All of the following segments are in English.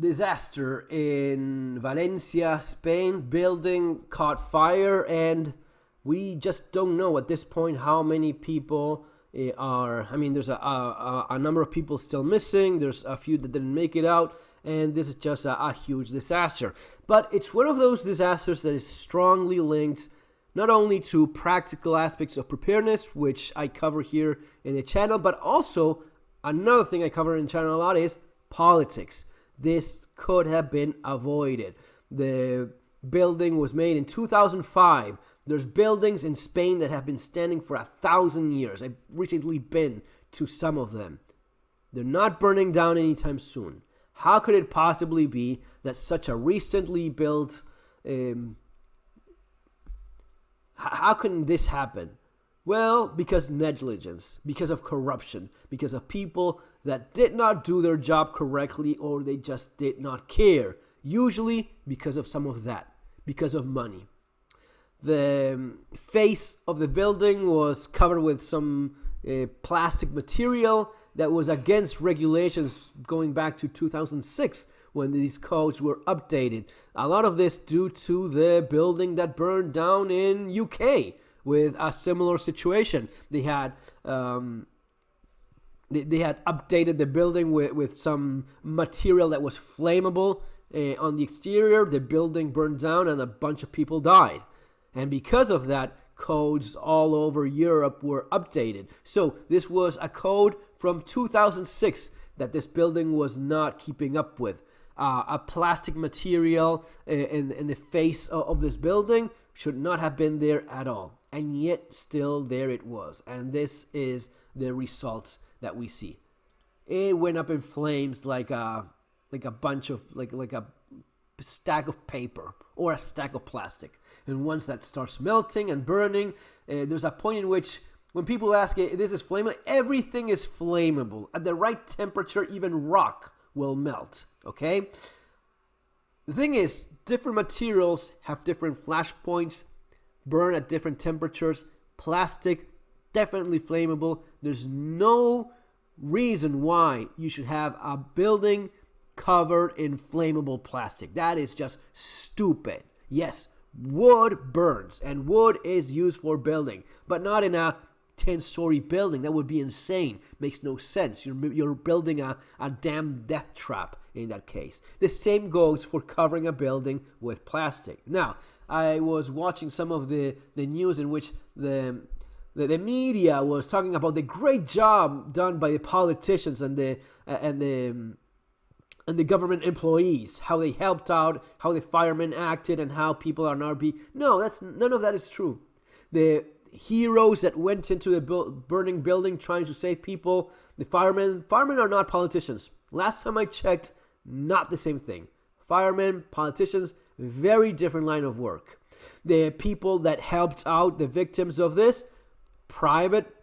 disaster in Valencia, Spain. Building caught fire, and we just don't know at this point how many people are. I mean, there's a number of people still missing. There's a few that didn't make it out, and this is just a huge disaster. But it's one of those disasters that is strongly linked not only to practical aspects of preparedness, which I cover here in the channel, but also another thing I cover in the channel a lot is politics. This could have been avoided. The building was made in 2005. There's buildings in Spain that have been standing for 1,000 years. I've recently been to some of them. They're not burning down anytime soon. How could it possibly be that such a recently built... how can this happen? Well, because negligence, because of corruption, because of people that did not do their job correctly, or they just did not care. Usually because of some of that, because of money. The face of the building was covered with some plastic material that was against regulations going back to 2006 when these codes were updated. A lot of this due to the building that burned down in UK with a similar situation. They had updated the building with some material that was flammable on the exterior. The building burned down and a bunch of people died. And because of that, codes all over Europe were updated. So this was a code from 2006 that this building was not keeping up with. A plastic material in the face of this building should not have been there at all. And yet still there it was. And this is the results that we see. It went up in flames like a bunch of like a stack of paper or a stack of plastic. And once that starts melting and burning, there's a point in which when people ask, this is flammable, everything is flammable. At the right temperature, even rock will melt, okay? The thing is, different materials have different flash points, burn at different temperatures. Plastic, definitely flammable. There's no reason why you should have a building covered in flammable plastic. That is just stupid. Yes, wood burns, and wood is used for building, but not in a 10-story building. That would be insane. Makes no sense. You're building a damn death trap in that case. The same goes for covering a building with plastic. Now, I was watching some of the news in which the media was talking about the great job done by the politicians and the government employees, how they helped out, how the firemen acted, and how people are not No, none of that is true. The heroes that went into the burning building trying to save people, the firemen are not politicians. Last time I checked, not the same thing. Firemen, politicians, very different line of work. The people that helped out the victims of this, private,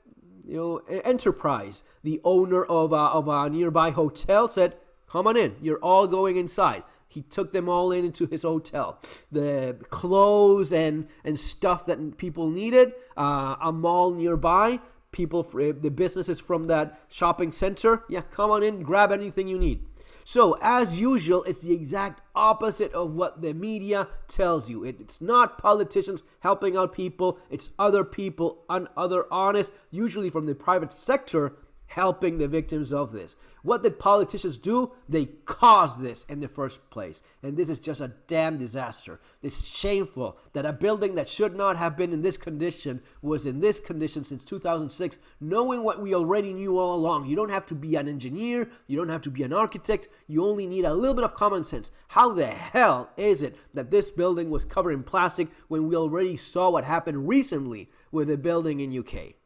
enterprise. The owner of a nearby hotel said, "Come on in. You're all going inside." He took them all into his hotel. The clothes and stuff that people needed, a mall nearby, the businesses from that shopping center, yeah, come on in, grab anything you need. So, as usual, it's the exact opposite of what the media tells you. It's not politicians helping out people. It's other people, other honest, usually from the private sector, helping the victims of this. What did politicians do? They caused this in the first place. And this is just a damn disaster. It's shameful that a building that should not have been in this condition was in this condition since 2006, knowing what we already knew all along. You don't have to be an engineer. You don't have to be an architect. You only need a little bit of common sense. How the hell is it that this building was covered in plastic when we already saw what happened recently with a building in UK?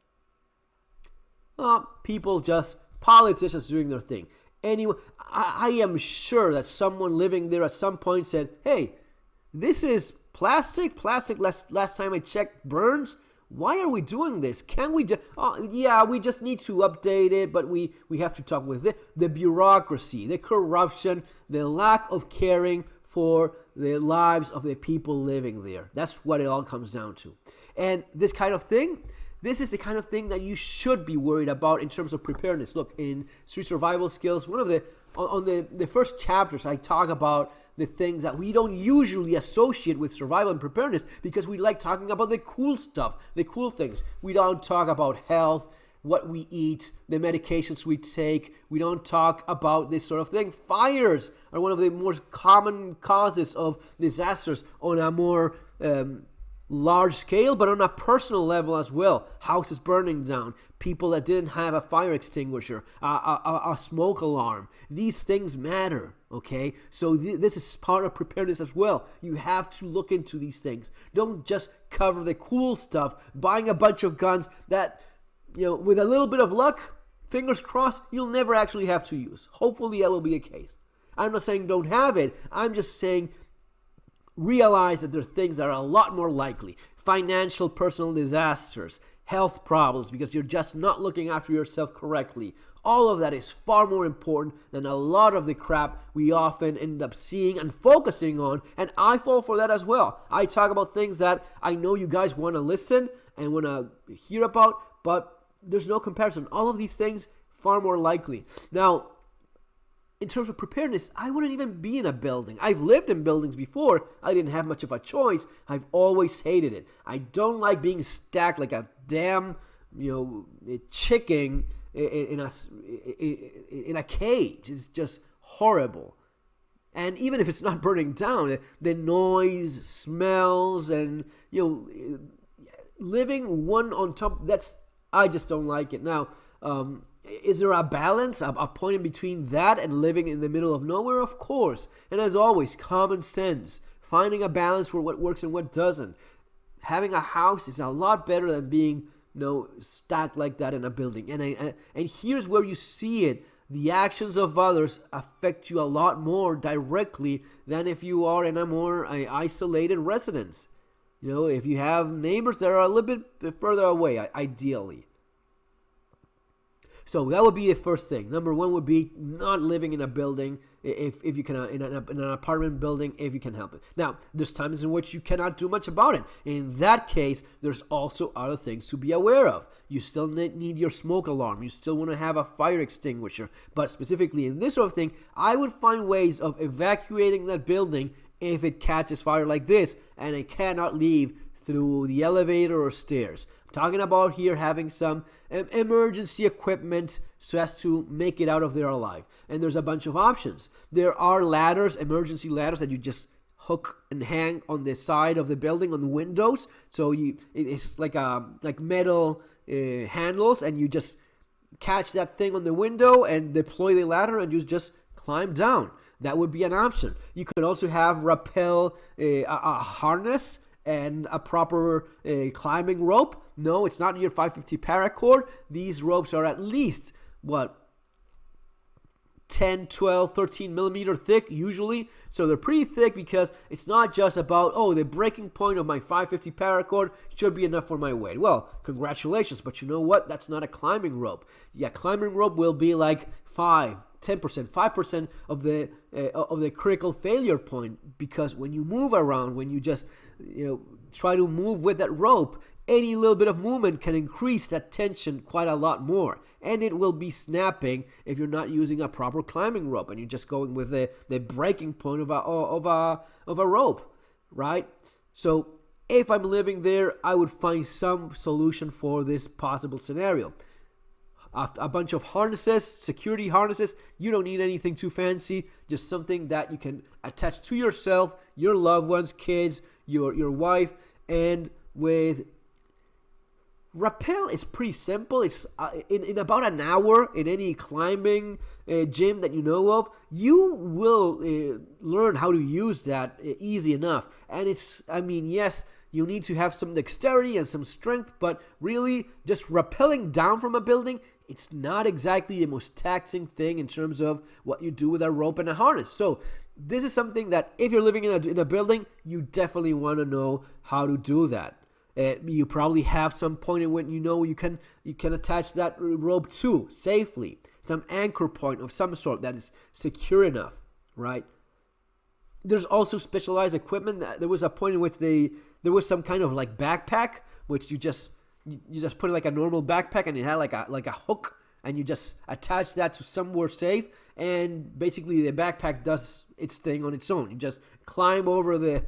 Politicians doing their thing. Anyway, I am sure that someone living there at some point said, "Hey, this is plastic. Plastic, last time I checked, burns. Why are we doing this? Can we just, we just need to update it, but we have to talk with the bureaucracy, the corruption, the lack of caring for the lives of the people living there. That's what it all comes down to. And this kind of thing, This is the kind of thing that you should be worried about in terms of preparedness. Look, in street survival skills, on the first chapters, I talk about the things that we don't usually associate with survival and preparedness because we like talking about the cool stuff, the cool things. We don't talk about health, what we eat, the medications we take. We don't talk about this sort of thing. Fires are one of the most common causes of disasters on a more large scale, but on a personal level as well. Houses burning down, people that didn't have a fire extinguisher, a smoke alarm. These things matter, okay? So this is part of preparedness as well. You have to look into these things. Don't just cover the cool stuff, buying a bunch of guns that, with a little bit of luck, fingers crossed, you'll never actually have to use. Hopefully that will be the case. I'm not saying don't have it. I'm just saying realize that there are things that are a lot more likely. Financial, personal disasters, health problems because you're just not looking after yourself correctly. All of that is far more important than a lot of the crap we often end up seeing and focusing on. And I fall for that as well. I talk about things that I know you guys want to listen and want to hear about, but there's no comparison. All of these things far more likely. Now, in terms of preparedness, I wouldn't even be in a building. I've lived in buildings before. I didn't have much of a choice. I've always hated it. I don't like being stacked like a damn, chicken in a cage. It's just horrible. And even if it's not burning down, the noise, smells, and living one on top, I just don't like it. Now, is there a balance, a point in between that and living in the middle of nowhere? Of course. And as always, common sense. Finding a balance for what works and what doesn't. Having a house is a lot better than being stacked like that in a building. And here's where you see it. The actions of others affect you a lot more directly than if you are in a more isolated residence. If you have neighbors that are a little bit further away, ideally. So that would be the first thing. Number one would be not living in a building if you can, in an apartment building, if you can help it. Now, there's times in which you cannot do much about it. In that case, there's also other things to be aware of. You still need your smoke alarm. You still want to have a fire extinguisher. But specifically in this sort of thing, I would find ways of evacuating that building if it catches fire like this and it cannot leave through the elevator or stairs. I'm talking about here having some emergency equipment so as to make it out of there alive. And there's a bunch of options. There are ladders, emergency ladders that you just hook and hang on the side of the building on the windows. So it's like metal handles, and you just catch that thing on the window and deploy the ladder, and you just climb down. That would be an option. You could also have rappel, a harness, and a proper climbing rope. No, it's not your 550 paracord. These ropes are at least, 10, 12, 13 millimeter thick usually. So they're pretty thick because it's not just about, the breaking point of my 550 paracord should be enough for my weight. Well, congratulations, but you know what? That's not a climbing rope. Yeah, climbing rope will be like 5%, 10%, 5% of the critical failure point, because when you move around, when you just try to move with that rope, any little bit of movement can increase that tension quite a lot more, and it will be snapping if you're not using a proper climbing rope and you're just going with the breaking point of a rope, right? So if I'm living there, I would find some solution for this possible scenario. A bunch of harnesses, security harnesses. You don't need anything too fancy, just something that you can attach to yourself, your loved ones, kids, your wife. And with rappel, it's pretty simple. It's in about an hour in any climbing gym that you know of, you will learn how to use that easy enough. And yes, you need to have some dexterity and some strength, but really just rappelling down from a building, it's not exactly the most taxing thing in terms of what you do with a rope and a harness. So this is something that if you're living in a building, you definitely want to know how to do that. You probably have some point in when you can attach that rope to safely, some anchor point of some sort that is secure enough, right? There's also specialized equipment. There was a point in which there was some kind of like backpack, which you just you just put it like a normal backpack, and it had like a hook, and you just attach that to somewhere safe, and basically the backpack does its thing on its own. You just climb over the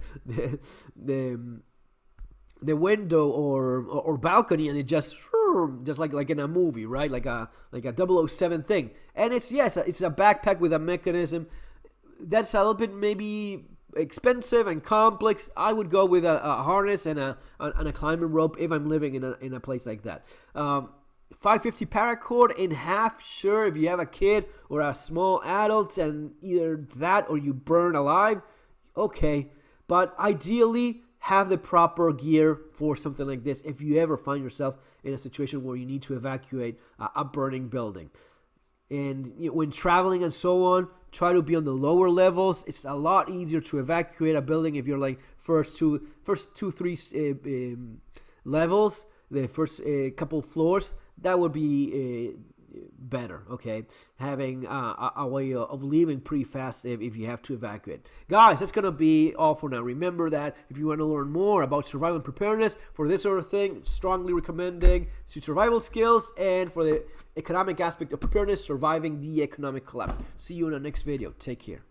window or balcony, and it just like in a movie, right? Like a 007 thing. And it's a backpack with a mechanism that's a little bit maybe expensive and complex. I would go with a harness and a climbing rope if I'm living in a place like that. 550 paracord in half, sure, if you have a kid or a small adult, and either that or you burn alive, okay. But ideally, have the proper gear for something like this if you ever find yourself in a situation where you need to evacuate a burning building. And when traveling and so on, try to be on the lower levels. It's a lot easier to evacuate a building if you're like first two, three levels, the first couple floors. That would be better, okay? Having a way of leaving pretty fast if you have to evacuate. Guys, that's going to be all for now. Remember that if you want to learn more about survival and preparedness for this sort of thing, strongly recommending survival skills, and for the economic aspect of preparedness, surviving the economic collapse. See you in the next video. Take care.